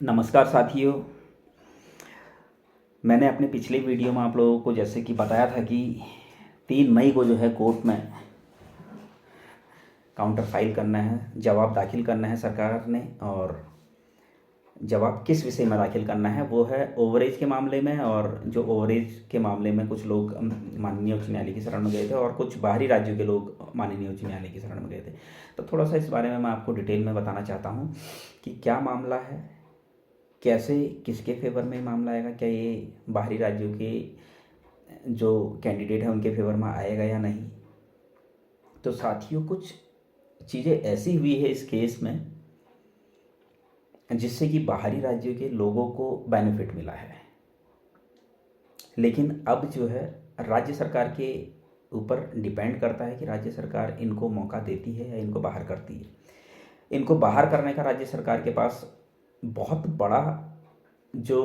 नमस्कार साथियों। मैंने अपने पिछले वीडियो में आप लोगों को जैसे कि बताया था कि 3 मई को जो है कोर्ट में काउंटर फाइल करना है, जवाब दाखिल करना है सरकार ने। और जवाब किस विषय में दाखिल करना है वो है ओवरेज के मामले में। और जो ओवरेज के मामले में कुछ लोग माननीय उच्च न्यायालय की शरण में गए थे और कुछ बाहरी राज्यों के लोग माननीय उच्च न्यायालय की शरण में गए थे। तो थोड़ा सा इस बारे में मैं आपको डिटेल में बताना चाहता हूँ कि क्या मामला है, कैसे, किसके फेवर में मामला आएगा, क्या ये बाहरी राज्यों के जो कैंडिडेट हैं उनके फेवर में आएगा या नहीं। तो साथियों, कुछ चीज़ें ऐसी हुई है इस केस में जिससे कि बाहरी राज्यों के लोगों को बेनिफिट मिला है, लेकिन अब जो है राज्य सरकार के ऊपर डिपेंड करता है कि राज्य सरकार इनको मौका देती है या इनको बाहर करती है। इनको बाहर करने का राज्य सरकार के पास बहुत बड़ा जो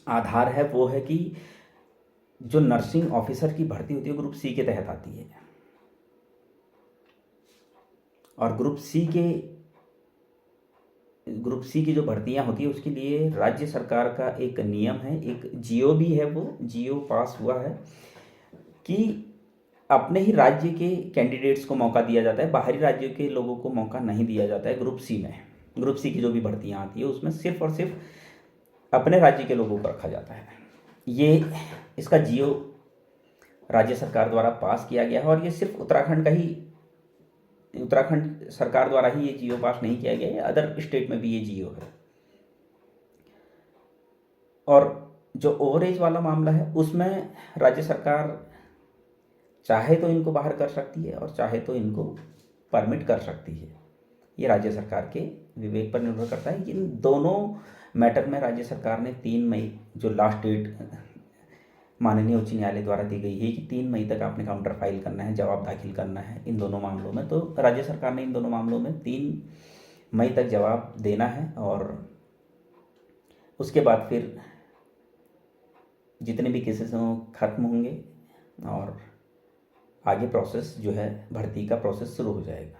आधार है वो है कि जो नर्सिंग ऑफिसर की भर्ती होती है ग्रुप सी के तहत आती है। और ग्रुप सी की जो भर्तियां होती है उसके लिए राज्य सरकार का एक नियम है, एक जियो भी है, वो जियो पास हुआ है कि अपने ही राज्य के कैंडिडेट्स को मौका दिया जाता है, बाहरी राज्यों के लोगों को मौका नहीं दिया जाता है। ग्रुप सी में, ग्रुप सी की जो भी भर्तियां आती है उसमें सिर्फ और सिर्फ अपने राज्य के लोगों को रखा जाता है। ये इसका जियो राज्य सरकार द्वारा पास किया गया है। और ये सिर्फ उत्तराखंड सरकार द्वारा ही ये जियो पास नहीं किया गया है, अदर स्टेट में भी ये जियो है। और जो ओवरेज वाला मामला है उसमें राज्य सरकार चाहे तो इनको बाहर कर सकती है और चाहे तो इनको परमिट कर सकती है। ये राज्य सरकार के विवेक पर निर्भर करता है। इन दोनों मैटर में राज्य सरकार ने 3 मई जो लास्ट डेट माननीय उच्च न्यायालय द्वारा दी गई है कि 3 मई तक आपने काउंटर फाइल करना है, जवाब दाखिल करना है इन दोनों मामलों में। तो राज्य सरकार ने इन दोनों मामलों में 3 मई तक जवाब देना है। और उसके बाद फिर जितने भी केसेस हैं वो खत्म होंगे और आगे प्रोसेस जो है भर्ती का प्रोसेस शुरू हो जाएगा।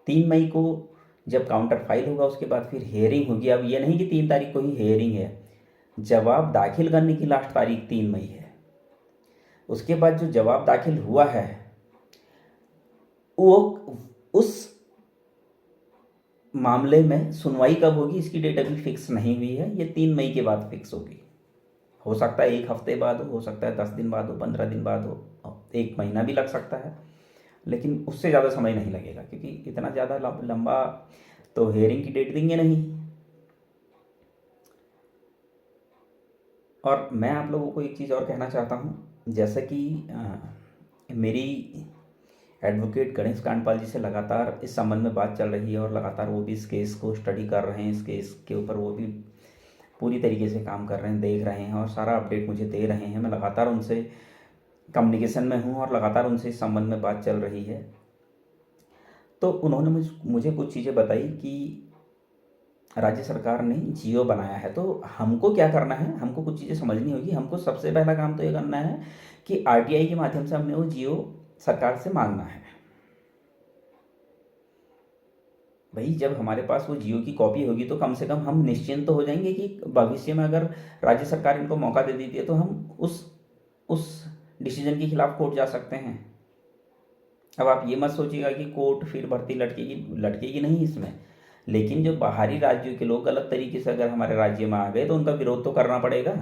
3 मई को जब काउंटर फाइल होगा उसके बाद फिर हेयरिंग होगी। अब ये नहीं कि 3 तारीख को ही हेयरिंग है, जवाब दाखिल करने की लास्ट तारीख 3 मई है। उसके बाद जो जवाब दाखिल हुआ है वो उस मामले में सुनवाई कब होगी इसकी डेट अभी फिक्स नहीं हुई है। ये 3 मई के बाद फिक्स होगी। हो सकता है 1 हफ्ते बाद हो सकता है 10 दिन बाद हो, 15 दिन बाद हो, 1 महीना भी लग सकता है, लेकिन उससे ज़्यादा समय नहीं लगेगा क्योंकि इतना ज़्यादा लंबा तो हेयरिंग की डेट देंगे नहीं। और मैं आप लोगों को एक चीज़ और कहना चाहता हूँ, जैसा कि मेरी एडवोकेट गणेश कांडपाल जी से लगातार इस संबंध में बात चल रही है और लगातार वो भी इस केस को स्टडी कर रहे हैं, इस केस के ऊपर वो भी पूरी तरीके से काम कर रहे हैं, देख रहे हैं और सारा अपडेट मुझे दे रहे हैं। मैं लगातार उनसे कम्युनिकेशन में हूँ और लगातार उनसे इस संबंध में बात चल रही है। तो उन्होंने मुझे कुछ चीज़ें बताई कि राज्य सरकार ने जियो बनाया है, तो हमको क्या करना है, हमको कुछ चीज़ें समझनी होगी। हमको सबसे पहला काम तो ये करना है कि आरटीआई के माध्यम से हमने वो जियो सरकार से मांगना है। भाई जब हमारे पास वो जियो की कॉपी होगी तो कम से कम हम निश्चिंत तो हो जाएंगे कि भविष्य में अगर राज्य सरकार इनको मौका दे देती है तो हम उस डिसीजन के खिलाफ कोर्ट जा सकते हैं। अब आप ये मत सोचिएगा कि कोर्ट फिर भर्ती लटकेगी नहीं इसमें, लेकिन जो बाहरी राज्यों के लोग गलत तरीके से अगर हमारे राज्य में आ गए तो उनका विरोध तो करना पड़ेगा।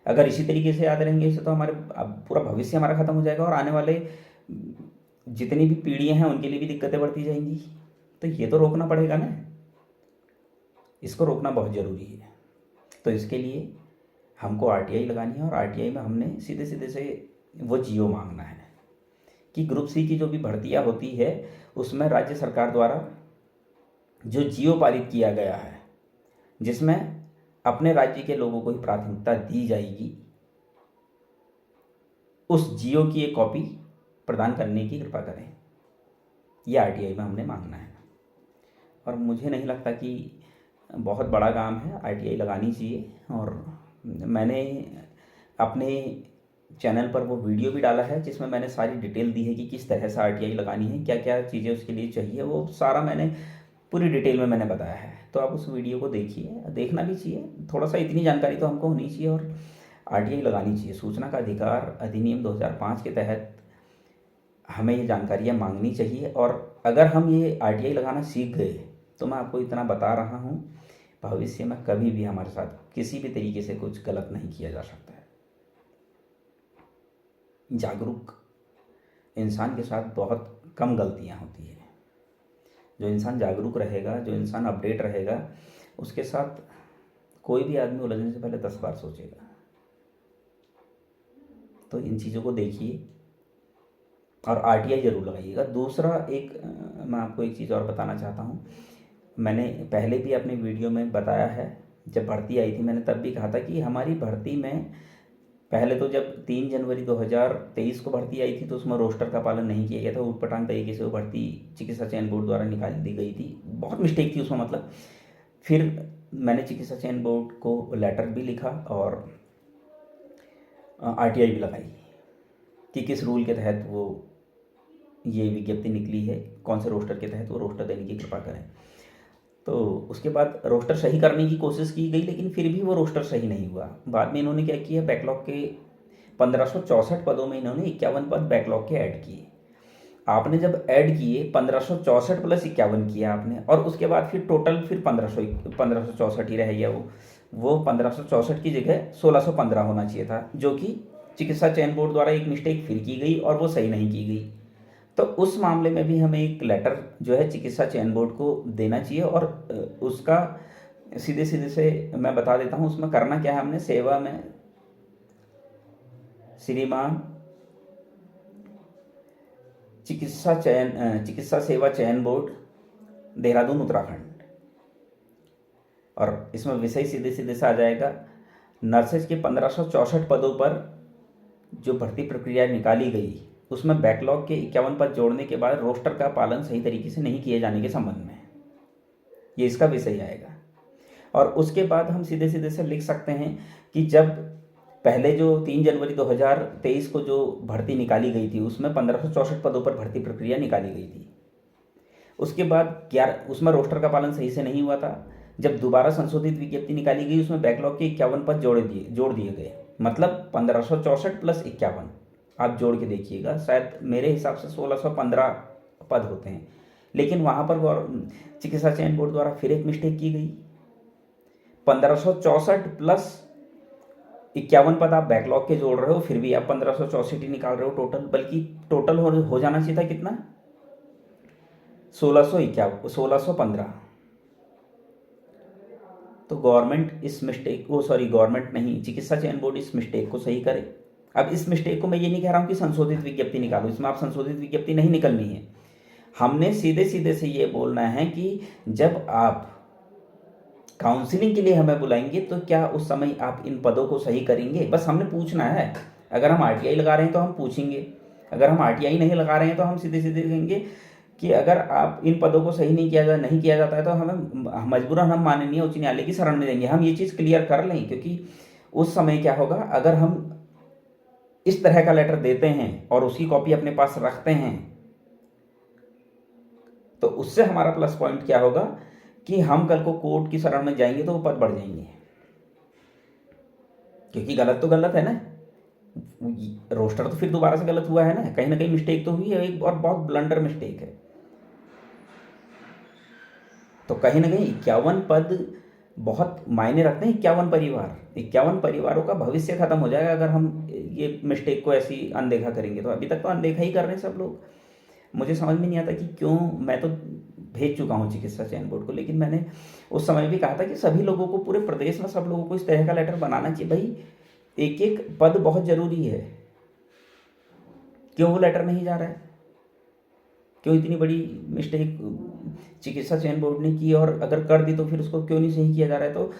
अगर इसी तरीके से आते रहेंगे इसे तो हमारे अब पूरा भविष्य हमारा खत्म हो जाएगा और आने वाले जितनी भी पीढ़ियां हैं उनके लिए भी दिक्कतें बढ़ती जाएंगी। तो ये तो रोकना पड़ेगा ना, इसको रोकना बहुत ज़रूरी है। तो इसके लिए हमको आरटीआई लगानी है और आरटीआई में हमने सीधे सीधे से वो जियो मांगना है कि ग्रुप सी की जो भी भर्तियां होती है उसमें राज्य सरकार द्वारा जो जियो पारित किया गया है जिसमें अपने राज्य के लोगों को ही प्राथमिकता दी जाएगी, उस जियो की एक कॉपी प्रदान करने की कृपा करें। यह आरटीआई में हमने मांगना है और मुझे नहीं लगता कि बहुत बड़ा काम है, आरटीआई लगानी चाहिए। और मैंने अपने चैनल पर वो वीडियो भी डाला है जिसमें मैंने सारी डिटेल दी है कि किस तरह से आरटीआई लगानी है, क्या क्या चीज़ें उसके लिए चाहिए, वो सारा मैंने पूरी डिटेल में मैंने बताया है। तो आप उस वीडियो को देखिए, देखना भी चाहिए थोड़ा सा, इतनी जानकारी तो हमको होनी चाहिए। और आरटीआई लगानी चाहिए। सूचना का अधिकार अधिनियम 2005 के तहत हमें ये जानकारियाँ मांगनी चाहिए। और अगर हम ये आरटीआई लगाना सीख गए तो मैं आपको इतना बता रहा हूँ, भविष्य में कभी भी हमारे साथ किसी भी तरीके से कुछ गलत नहीं किया जा सकता है। जागरूक इंसान के साथ बहुत कम गलतियाँ होती हैं। जो इंसान जागरूक रहेगा, जो इंसान अपडेट रहेगा, उसके साथ कोई भी आदमी उलझने से पहले 10 बार सोचेगा। तो इन चीज़ों को देखिए और आरटीआई ज़रूर लगाइएगा। दूसरा मैं आपको एक चीज़ और बताना चाहता हूँ। मैंने पहले भी अपने वीडियो में बताया है, जब भर्ती आई थी मैंने तब भी कहा था कि हमारी भर्ती में पहले तो जब 3 जनवरी 2023 को भर्ती आई थी तो उसमें रोस्टर का पालन नहीं किया गया था। ऊटपटांग तरीके से वो भर्ती चिकित्सा चयन बोर्ड द्वारा निकाल दी गई थी। बहुत मिस्टेक थी उसमें, मतलब। फिर मैंने चिकित्सा चयन बोर्ड को लेटर भी लिखा और आरटीआई भी लगाई कि किस रूल के तहत वो ये विज्ञप्ति निकली है, कौन से रोस्टर के तहत वो रोस्टर देने की कृपा करें। तो उसके बाद रोस्टर सही करने की कोशिश की गई, लेकिन फिर भी वो रोस्टर सही नहीं हुआ। बाद में इन्होंने क्या किया, बैकलॉग के 1564 पदों में इन्होंने 51 पद बैकलॉग के ऐड किए। आपने जब ऐड किए 1564 प्लस 51 किया आपने, और उसके बाद फिर टोटल फिर 1564 ही रह गया। वो 1564 की जगह 1615 होना चाहिए था, जो कि चिकित्सा चयन बोर्ड द्वारा एक मिस्टेक फिर की गई और वो सही नहीं की गई। तो उस मामले में भी हमें एक लेटर जो है चिकित्सा चयन बोर्ड को देना चाहिए। और उसका सीधे सीधे से मैं बता देता हूँ उसमें करना क्या है। हमने सेवा में श्रीमान चिकित्सा सेवा चयन बोर्ड देहरादून उत्तराखंड, और इसमें विषय सीधे सीधे से आ जाएगा नर्सेज के 1564 पदों पर जो भर्ती प्रक्रिया निकाली गई उसमें बैकलॉग के 51 पद जोड़ने के बाद रोस्टर का पालन सही तरीके से नहीं किए जाने के संबंध में, ये इसका विषय आएगा। और उसके बाद हम सीधे सीधे से लिख सकते हैं कि जब पहले जो 3 जनवरी 2023 को जो भर्ती निकाली गई थी उसमें 1564 पदों पर भर्ती प्रक्रिया निकाली गई थी। उसके बाद उसमें रोस्टर का पालन सही से नहीं हुआ था। जब दोबारा संशोधित विज्ञप्ति निकाली गई उसमें बैकलॉग के 51 पद जोड़ दिए गए, मतलब 1564 प्लस 51 आप जोड़ के देखिएगा, शायद मेरे हिसाब से 1615 पद होते हैं। लेकिन वहाँ पर चिकित्सा चयन बोर्ड द्वारा फिर एक मिस्टेक की गई। 1564 प्लस 51 पद आप बैकलॉग के जोड़ रहे हो, फिर भी आप 1564 ही निकाल रहे हो टोटल, बल्कि टोटल हो जाना चाहिए था कितना, 1615। तो गवर्नमेंट नहीं, चिकित्सा चयन बोर्ड इस मिस्टेक को सही करे। अब इस मिस्टेक को मैं ये नहीं कह रहा हूँ कि संशोधित विज्ञप्ति निकालो, इसमें आप संशोधित विज्ञप्ति नहीं निकलनी है। हमने सीधे सीधे से ये बोलना है कि जब आप काउंसलिंग के लिए हमें बुलाएंगे तो क्या उस समय आप इन पदों को सही करेंगे, बस हमने पूछना है। अगर हम आरटीआई लगा रहे हैं तो हम पूछेंगे, अगर हम आरटीआई नहीं लगा रहे हैं तो हम सीधे सीधे कहेंगे कि अगर आप इन पदों को सही नहीं किया जाता है तो हमें मजबूरन हम माननीय उच्च न्यायालय की शरण में जाएंगे। हम ये चीज़ क्लियर कर लें, क्योंकि उस समय क्या होगा, अगर हम इस तरह का लेटर देते हैं और उसकी कॉपी अपने पास रखते हैं तो उससे हमारा प्लस पॉइंट क्या होगा कि हम कल को कोर्ट की शरण में जाएंगे तो वो पद बढ़ जाएंगे। क्योंकि गलत तो गलत है ना, रोस्टर तो फिर दोबारा से गलत हुआ है ना कहीं मिस्टेक तो हुई है एक, और बहुत ब्लंडर मिस्टेक है। तो कहीं ना कहीं 51 पद बहुत मायने रखते हैं। 51 परिवारों का भविष्य खत्म हो जाएगा अगर हम ये मिस्टेक को ऐसी अनदेखा करेंगे। तो अभी तक तो अनदेखा ही कर रहे हैं सब लोग। मुझे समझ में नहीं आता कि क्यों। मैं तो भेज चुका हूँ चिकित्सा चयन बोर्ड को, लेकिन मैंने उस समय भी कहा था कि सभी लोगों को, पूरे प्रदेश में सब लोगों को इस तरह का लेटर बनाना चाहिए। भाई एक एक पद बहुत ज़रूरी है, क्यों वो लेटर नहीं जा रहा है, क्यों इतनी बड़ी मिस्टेक चिकित्सा चयन बोर्ड ने की, और अगर कर दी तो फिर उसको क्यों नहीं सही किया जा रहा है। तो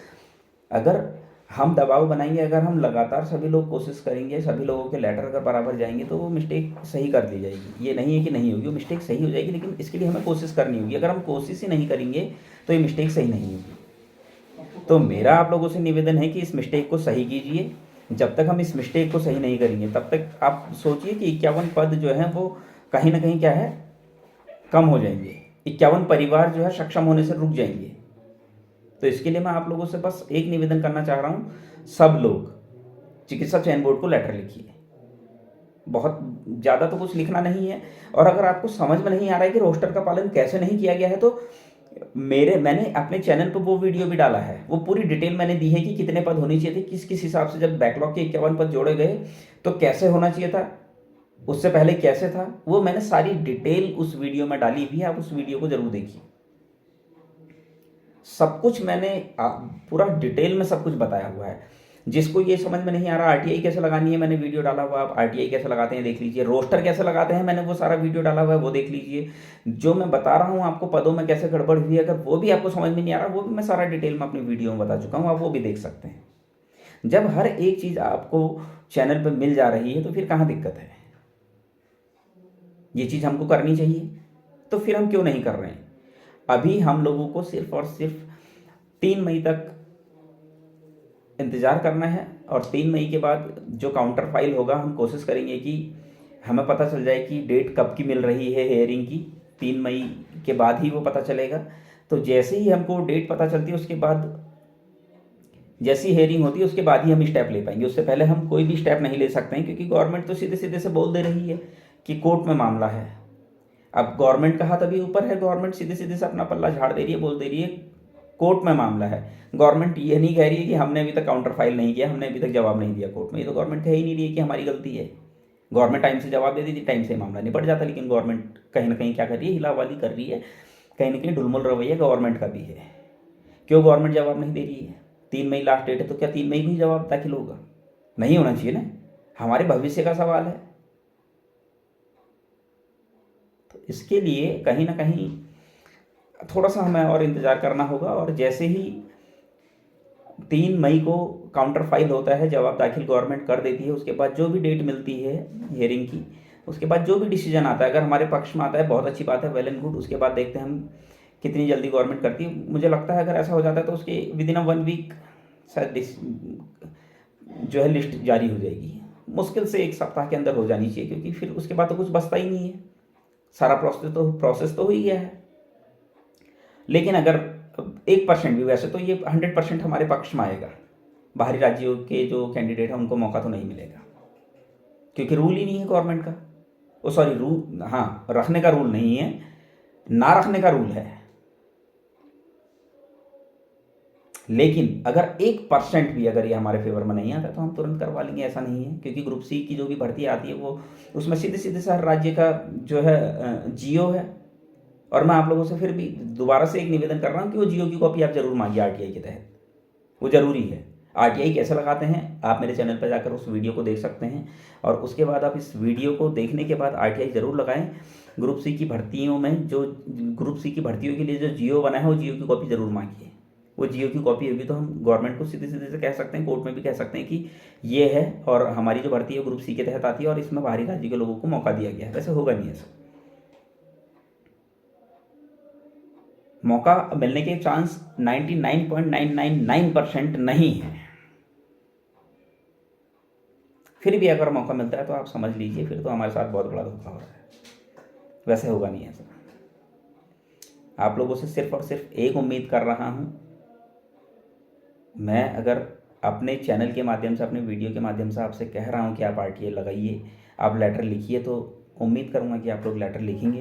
अगर हम दबाव बनाएंगे, अगर हम लगातार सभी लोग कोशिश करेंगे, सभी लोगों के लेटर अगर बराबर जाएंगे तो वो मिस्टेक सही कर दी जाएगी। ये नहीं है कि नहीं होगी, वो मिस्टेक सही हो जाएगी, लेकिन इसके लिए हमें कोशिश करनी होगी। अगर हम कोशिश ही नहीं करेंगे तो ये मिस्टेक सही नहीं होगी। तो मेरा आप लोगों से निवेदन है कि इस मिस्टेक को सही कीजिए। जब तक हम इस मिस्टेक को सही नहीं करेंगे तब तक आप सोचिए कि 51 पद जो हैं वो कहीं ना कहीं क्या है, कम हो जाएंगे। 51 परिवार जो है सक्षम होने से रुक जाएंगे। तो इसके लिए मैं आप लोगों से बस एक निवेदन करना चाह रहा हूँ, सब लोग चिकित्सा चयन बोर्ड को लेटर लिखिए। बहुत ज़्यादा तो कुछ लिखना नहीं है, और अगर आपको समझ में नहीं आ रहा है कि रोस्टर का पालन कैसे नहीं किया गया है, तो मैंने अपने चैनल पर वो वीडियो भी डाला है, वो पूरी डिटेल मैंने दी है कि कितने पद होने चाहिए थे, किस किस हिसाब से जब बैकलॉग के 51 पद जोड़े गए तो कैसे होना चाहिए था, उससे पहले कैसे था, वो मैंने सारी डिटेल उस वीडियो में डाली हुई है। आप उस वीडियो को जरूर देखिए। सब कुछ मैंने पूरा डिटेल में सब कुछ बताया हुआ है। जिसको ये समझ में नहीं आ रहा आरटीआई कैसे लगानी है, मैंने वीडियो डाला हुआ, आप आरटीआई कैसे लगाते हैं देख लीजिए। रोस्टर कैसे लगाते हैं, मैंने वो सारा वीडियो डाला हुआ है, वो देख लीजिए। जो मैं बता रहा हूँ आपको पदों में कैसे गड़बड़ हुई है, अगर वो भी आपको समझ में नहीं आ रहा, वो भी मैं सारा डिटेल में अपनी वीडियो में बता चुका हूँ, आप वो भी देख सकते हैं। जब हर एक चीज़ आपको चैनल पर मिल जा रही है तो फिर कहाँ दिक्कत है। ये चीज़ हमको करनी चाहिए, तो फिर हम क्यों नहीं कर रहे हैं। अभी हम लोगों को सिर्फ और सिर्फ 3 मई तक इंतज़ार करना है, और 3 मई के बाद जो काउंटर फाइल होगा, हम कोशिश करेंगे कि हमें पता चल जाए कि डेट कब की मिल रही है हेयरिंग की। 3 मई के बाद ही वो पता चलेगा। तो जैसे ही हमको डेट पता चलती है, उसके बाद जैसी हेयरिंग होती है उसके बाद ही हम स्टेप ले पाएंगे। उससे पहले हम कोई भी स्टेप नहीं ले सकते हैं, क्योंकि गवर्नमेंट तो सीधे सीधे से बोल दे रही है कि कोर्ट में मामला है। अब गवर्नमेंट का हाथ अभी ऊपर है, गवर्नमेंट सीधे सीधे से अपना पल्ला झाड़ दे रही है, बोल दे रही है कोर्ट में मामला है। गवर्नमेंट ये नहीं कह रही है कि हमने अभी तक काउंटर फाइल नहीं किया, हमने अभी तक जवाब नहीं दिया कोर्ट में। ये तो गवर्नमेंट कह ही नहीं रही है कि हमारी गलती है। गवर्नमेंट टाइम से जवाब दे देती, टाइम से मामला निपट जाता। लेकिन गवर्नमेंट कहीं ना कहीं क्या कर रही है, हिलावाली कर रही है, कहीं ना कहीं ढुलमुल रवैया गवर्नमेंट का भी है। क्यों गवर्नमेंट जवाब नहीं दे रही है। 3 मई लास्ट डेट है, तो क्या 3 मई को ही जवाब दाखिल होगा? नहीं होना चाहिए ना, हमारे भविष्य का सवाल है। तो इसके लिए कहीं ना कहीं थोड़ा सा हमें और इंतज़ार करना होगा। और जैसे ही 3 मई को काउंटर फाइल होता है, जवाब दाखिल गवर्नमेंट कर देती है, उसके बाद जो भी डेट मिलती है हियरिंग की, उसके बाद जो भी डिसीजन आता है, अगर हमारे पक्ष में आता है बहुत अच्छी बात है, वेल एंड गुड। उसके बाद देखते हैं हम कितनी जल्दी गवर्नमेंट करती है। मुझे लगता है अगर ऐसा हो जाता है तो उसके विदिन 1 वीक शायद जो है लिस्ट जारी हो जाएगी। मुश्किल से 1 सप्ताह के अंदर हो जानी चाहिए, क्योंकि फिर उसके बाद तो कुछ बचता ही नहीं है, सारा प्रोसेस तो हो ही गया है। लेकिन अगर 1% भी, वैसे तो ये 100% हमारे पक्ष में आएगा, बाहरी राज्यों के जो कैंडिडेट हैं उनको मौका तो नहीं मिलेगा, क्योंकि रूल ही नहीं है गवर्नमेंट का। ओ सॉरी, रूल, हाँ, रखने का रूल नहीं है, ना रखने का रूल है। लेकिन अगर 1% भी अगर ये हमारे फेवर में नहीं आता तो हम तुरंत करवा लेंगे, ऐसा नहीं है। क्योंकि ग्रुप सी की जो भी भर्ती आती है वो उसमें सीधे सीधे से हर राज्य का जो है जियो है। और मैं आप लोगों से फिर भी दोबारा से एक निवेदन कर रहा हूँ कि वो जियो की कॉपी आप जरूर मांगिए आरटीआई के तहत, वो ज़रूरी है। आरटीआई कैसे लगाते हैं आप मेरे चैनल पर जाकर उस वीडियो को देख सकते हैं, और उसके बाद आप इस वीडियो को देखने के बाद आरटीआई ज़रूर लगाएं। ग्रुप सी की भर्तियों में जो ग्रुप सी की भर्तियों के लिए जो जियो बना है वो जियो की कॉपी ज़रूर मांगिए। वो जियो की कॉपी होगी तो हम गवर्नमेंट को सीधे सीधे से कह सकते हैं, कोर्ट में भी कह सकते हैं कि ये है और हमारी जो भर्ती है ग्रुप सी के तहत आती है और इसमें बाहरी राज्य के लोगों को मौका दिया गया है। वैसे होगा नहीं ऐसा, मौका मिलने के चांस 99.999% नहीं है। फिर भी अगर मौका मिलता है तो आप समझ लीजिए फिर तो हमारे साथ बहुत बड़ा धोखा हो रहा है। वैसे होगा नहीं ऐसा। आप लोगों से सिर्फ और सिर्फ एक उम्मीद कर रहा हूँ, मैं अगर अपने चैनल के माध्यम से, अपने वीडियो के माध्यम से आपसे कह रहा हूँ कि आप आरटीआई लगाइए, आप लेटर लिखिए, तो उम्मीद करूँगा कि आप लोग लेटर लिखेंगे।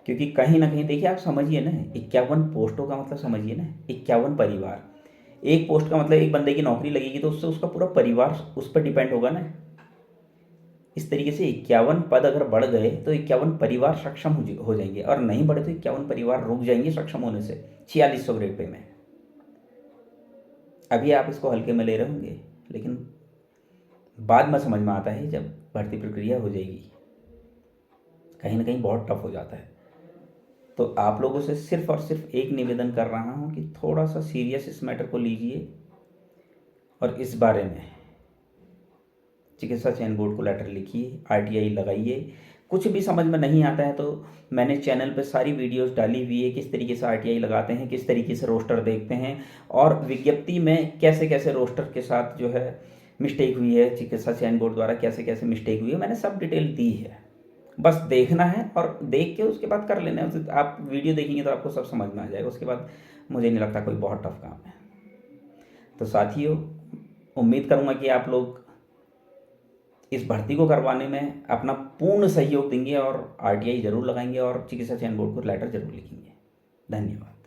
क्योंकि कहीं ना कहीं देखिए, आप समझिए ना, 51 पोस्टों का मतलब समझिए ना, 51 परिवार। एक पोस्ट का मतलब एक बंदे की नौकरी लगेगी तो उससे उसका पूरा परिवार उस पर डिपेंड होगा ना। इस तरीके से 51 पद अगर बढ़ गए तो 51 परिवार सक्षम हो जाएंगे, और नहीं बढ़े तो 51 परिवार रुक जाएंगे सक्षम होने से 4600 ग्रेड पे में। अभी आप इसको हल्के में ले रहे होंगे, लेकिन बाद में समझ में आता है जब भर्ती प्रक्रिया हो जाएगी, कहीं ना कहीं बहुत टफ हो जाता है। तो आप लोगों से सिर्फ और सिर्फ एक निवेदन कर रहा हूँ कि थोड़ा सा सीरियस इस मैटर को लीजिए, और इस बारे में चिकित्सा चयन बोर्ड को लेटर लिखिए, आरटीआई लगाइए। कुछ भी समझ में नहीं आता है तो मैंने चैनल पे सारी वीडियोस डाली हुई है, किस तरीके से आरटीआई लगाते हैं, किस तरीके से रोस्टर देखते हैं, और विज्ञप्ति में कैसे कैसे रोस्टर के साथ जो है मिस्टेक हुई है, चिकित्सा चयन बोर्ड द्वारा कैसे कैसे मिस्टेक हुई है, मैंने सब डिटेल दी है। बस देखना है और देख के उसके बाद कर लेना है। आप वीडियो देखेंगे तो आपको सब समझ में आ जाएगा। उसके बाद मुझे नहीं लगता कोई बहुत टफ काम है। तो साथियों, उम्मीद करूँगा कि आप लोग इस भर्ती को करवाने में अपना पूर्ण सहयोग देंगे और आरटीआई ज़रूर लगाएंगे और चिकित्सा चयन बोर्ड को लेटर ज़रूर लिखेंगे। धन्यवाद।